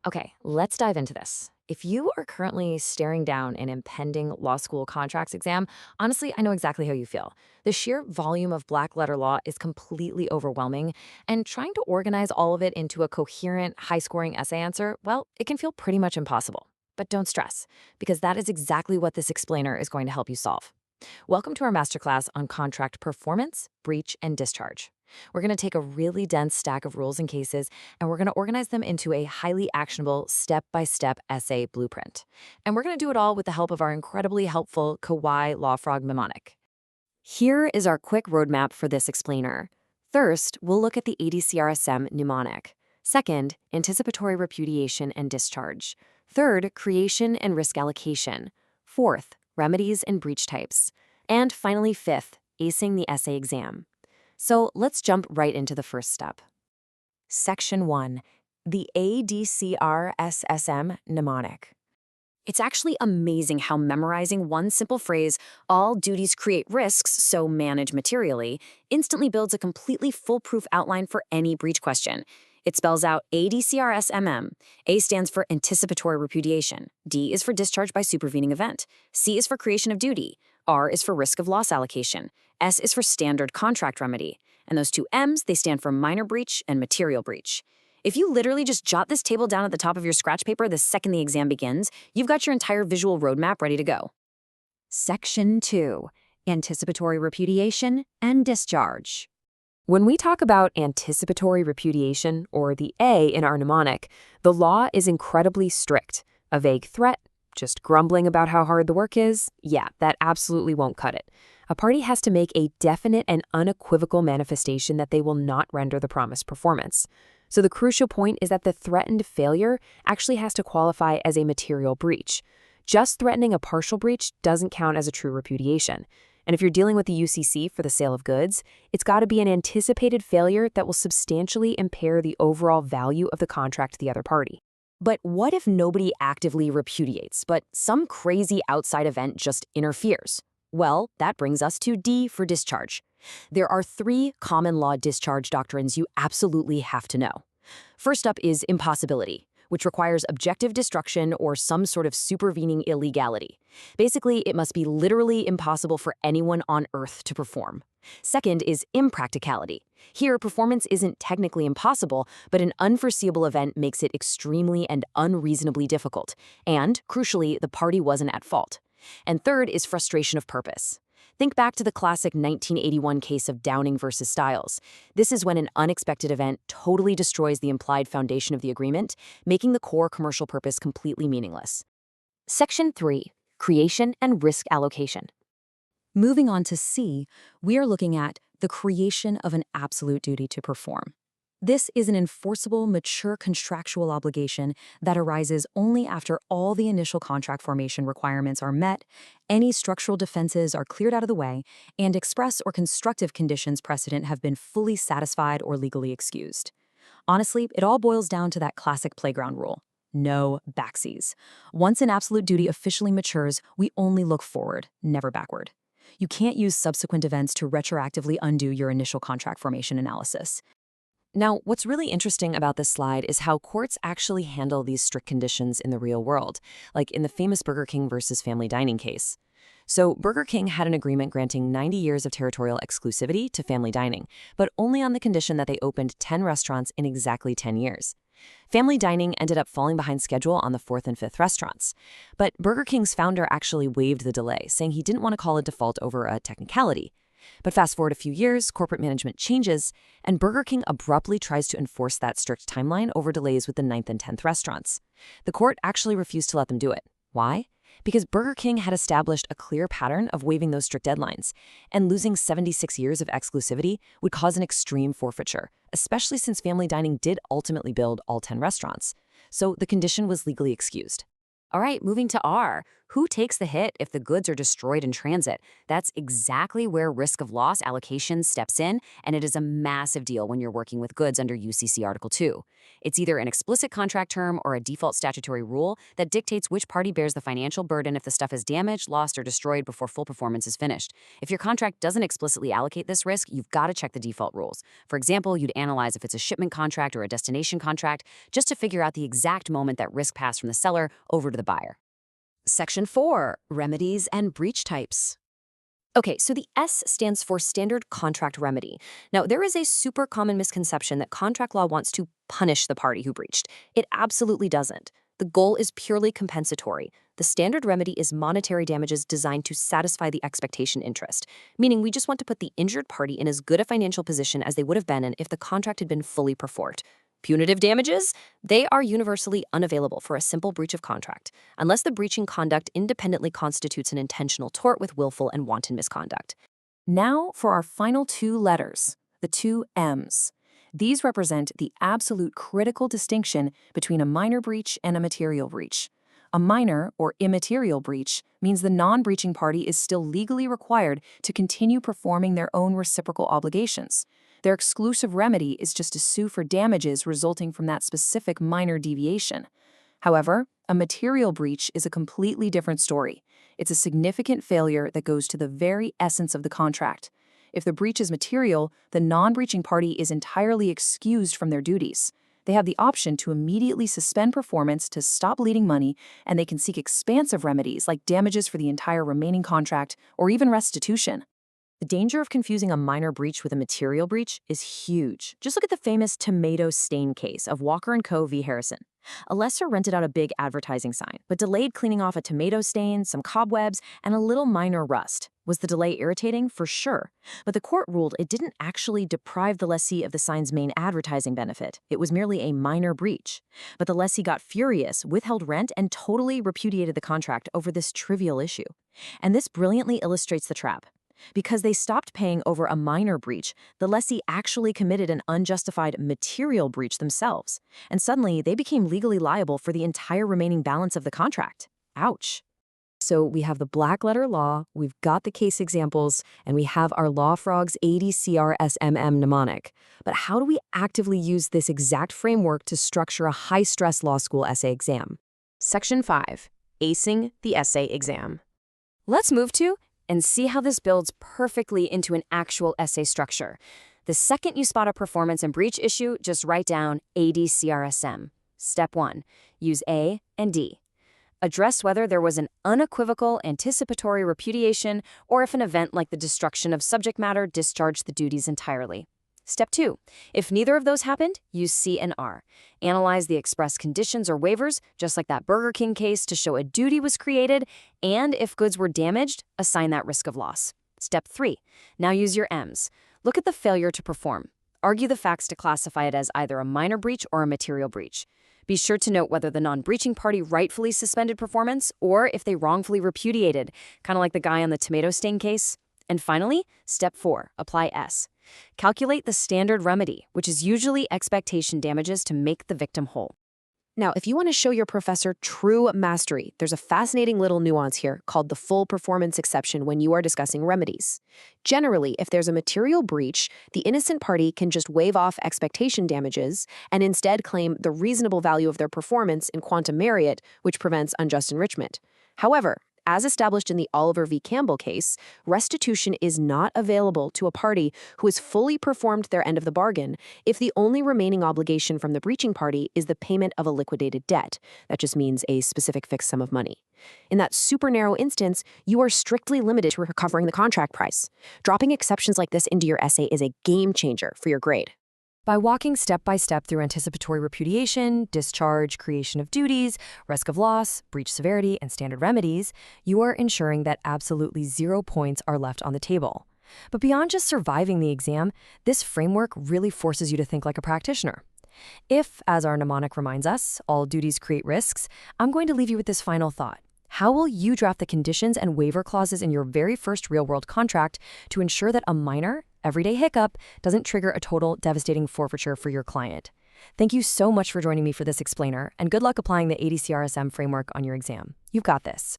Okay, let's dive into this. If you are currently staring down an impending law school contracts exam, honestly, I know exactly how you feel. The sheer volume of black letter law is completely overwhelming, and trying to organize all of it into a coherent, high scoring essay answer, well, it can feel pretty much impossible. But don't stress, because that is exactly what this explainer is going to help you solve. Welcome to our masterclass on contract performance, breach, and discharge. We're going to take a really dense stack of rules and cases, and we're going to organize them into a highly actionable step-by-step essay blueprint. And we're going to do it all with the help of our incredibly helpful Kawaii Law Frog mnemonic. Here is our quick roadmap for this explainer. First, we'll look at the ADCRSM mnemonic. Second, anticipatory repudiation and discharge. Third, creation and risk allocation. Fourth, remedies and breach types. And finally, fifth, acing the essay exam. So let's jump right into the first step. Section 1. The ADCRSSM mnemonic. It's actually amazing how memorizing one simple phrase, all duties create risks, so manage materially, instantly builds a completely foolproof outline for any breach question. It spells out ADCRSMM. A stands for anticipatory repudiation. D is for discharge by supervening event. C is for creation of duty. R is for risk of loss allocation. S is for standard contract remedy. And those two M's, they stand for minor breach and material breach. If you literally just jot this table down at the top of your scratch paper the second the exam begins, you've got your entire visual roadmap ready to go. Section 2. Anticipatory repudiation and discharge. When we talk about anticipatory repudiation, or the A in our mnemonic, the law is incredibly strict. A vague threat, just grumbling about how hard the work is, yeah, that absolutely won't cut it. A party has to make a definite and unequivocal manifestation that they will not render the promised performance. So the crucial point is that the threatened failure actually has to qualify as a material breach. Just threatening a partial breach doesn't count as a true repudiation. And if you're dealing with the UCC for the sale of goods, it's got to be an anticipated failure that will substantially impair the overall value of the contract to the other party. But what if nobody actively repudiates, but some crazy outside event just interferes? Well, that brings us to D for discharge. There are 3 common law discharge doctrines you absolutely have to know. First up is impossibility, which requires objective destruction or some sort of supervening illegality. Basically, it must be literally impossible for anyone on Earth to perform. Second is impracticality. Here, performance isn't technically impossible, but an unforeseeable event makes it extremely and unreasonably difficult. And, crucially, the party wasn't at fault. And third is frustration of purpose. Think back to the classic 1981 case of Downing versus Stiles. This is when an unexpected event totally destroys the implied foundation of the agreement, making the core commercial purpose completely meaningless. Section 3. Creation and risk allocation. Moving on to C, we are looking at the creation of an absolute duty to perform. This is an enforceable, mature contractual obligation that arises only after all the initial contract formation requirements are met, any structural defenses are cleared out of the way, and express or constructive conditions precedent have been fully satisfied or legally excused. Honestly, it all boils down to that classic playground rule. No backsies. Once an absolute duty officially matures, we only look forward, never backward. You can't use subsequent events to retroactively undo your initial contract formation analysis. Now, what's really interesting about this slide is how courts actually handle these strict conditions in the real world, like in the famous Burger King versus family dining case. So Burger King had an agreement granting 90 years of territorial exclusivity to family dining, but only on the condition that they opened 10 restaurants in exactly 10 years. Family dining ended up falling behind schedule on the 4th and 5th restaurants. But Burger King's founder actually waived the delay, saying he didn't want to call a default over a technicality. But fast forward a few years, corporate management changes, and Burger King abruptly tries to enforce that strict timeline over delays with the 9th and 10th restaurants. The court actually refused to let them do it. Why? Because Burger King had established a clear pattern of waiving those strict deadlines, and losing 76 years of exclusivity would cause an extreme forfeiture, especially since family dining did ultimately build all 10 restaurants. So the condition was legally excused. All right, moving to R. Who takes the hit if the goods are destroyed in transit? That's exactly where risk of loss allocation steps in, and it is a massive deal when you're working with goods under UCC Article 2. It's either an explicit contract term or a default statutory rule that dictates which party bears the financial burden if the stuff is damaged, lost, or destroyed before full performance is finished. If your contract doesn't explicitly allocate this risk, you've got to check the default rules. For example, you'd analyze if it's a shipment contract or a destination contract just to figure out the exact moment that risk passed from the seller over to the buyer. Section 4. Remedies and breach types. Okay, so the S stands for Standard Contract Remedy. Now, there is a super common misconception that contract law wants to punish the party who breached. It absolutely doesn't. The goal is purely compensatory. The standard remedy is monetary damages designed to satisfy the expectation interest, meaning we just want to put the injured party in as good a financial position as they would have been in if the contract had been fully performed. Punitive damages? They are universally unavailable for a simple breach of contract, unless the breaching conduct independently constitutes an intentional tort with willful and wanton misconduct. Now for our final two letters, the two M's. These represent the absolute critical distinction between a minor breach and a material breach. A minor or immaterial breach means the non-breaching party is still legally required to continue performing their own reciprocal obligations. Their exclusive remedy is just to sue for damages resulting from that specific minor deviation. However, a material breach is a completely different story. It's a significant failure that goes to the very essence of the contract. If the breach is material, the non-breaching party is entirely excused from their duties. They have the option to immediately suspend performance to stop bleeding money, and they can seek expansive remedies like damages for the entire remaining contract or even restitution. The danger of confusing a minor breach with a material breach is huge. Just look at the famous tomato stain case of Walker & Co. v. Harrison. A lessor rented out a big advertising sign, but delayed cleaning off a tomato stain, some cobwebs, and a little minor rust. Was the delay irritating? For sure. But the court ruled it didn't actually deprive the lessee of the sign's main advertising benefit. It was merely a minor breach. But the lessee got furious, withheld rent, and totally repudiated the contract over this trivial issue. And this brilliantly illustrates the trap. Because they stopped paying over a minor breach, the lessee actually committed an unjustified material breach themselves, and suddenly they became legally liable for the entire remaining balance of the contract. Ouch. So we have the black letter law, we've got the case examples, and we have our Law Frog's ADCRSMM mnemonic. But how do we actively use this exact framework to structure a high-stress law school essay exam? Section 5. Acing the essay exam. Let's move to and see how this builds perfectly into an actual essay structure. The second you spot a performance and breach issue, just write down ADCRSM. Step 1. Use A and D. Address whether there was an unequivocal anticipatory repudiation or if an event like the destruction of subject matter discharged the duties entirely. Step 2. If neither of those happened, use C and R. Analyze the express conditions or waivers, just like that Burger King case, to show a duty was created, and if goods were damaged, assign that risk of loss. Step 3. Now use your M's. Look at the failure to perform. Argue the facts to classify it as either a minor breach or a material breach. Be sure to note whether the non-breaching party rightfully suspended performance or if they wrongfully repudiated, kind of like the guy on the tomato stain case. And finally, Step 4. Apply S. Calculate the standard remedy, which is usually expectation damages to make the victim whole. Now, if you want to show your professor true mastery, there's a fascinating little nuance here called the full performance exception when you are discussing remedies. Generally, if there's a material breach, the innocent party can just waive off expectation damages and instead claim the reasonable value of their performance in quantum merit, which prevents unjust enrichment. However, as established in the Oliver v. Campbell case, restitution is not available to a party who has fully performed their end of the bargain if the only remaining obligation from the breaching party is the payment of a liquidated debt. That just means a specific fixed sum of money. In that super narrow instance, you are strictly limited to recovering the contract price. Dropping exceptions like this into your essay is a game changer for your grade. By walking step by step through anticipatory repudiation, discharge, creation of duties, risk of loss, breach severity, and standard remedies, you are ensuring that absolutely 0 points are left on the table. But beyond just surviving the exam, this framework really forces you to think like a practitioner. If, as our mnemonic reminds us, all duties create risks, I'm going to leave you with this final thought. How will you draft the conditions and waiver clauses in your very first real-world contract to ensure that a minor, everyday hiccup doesn't trigger a total devastating forfeiture for your client? Thank you so much for joining me for this explainer, and good luck applying the ADCRSM framework on your exam. You've got this.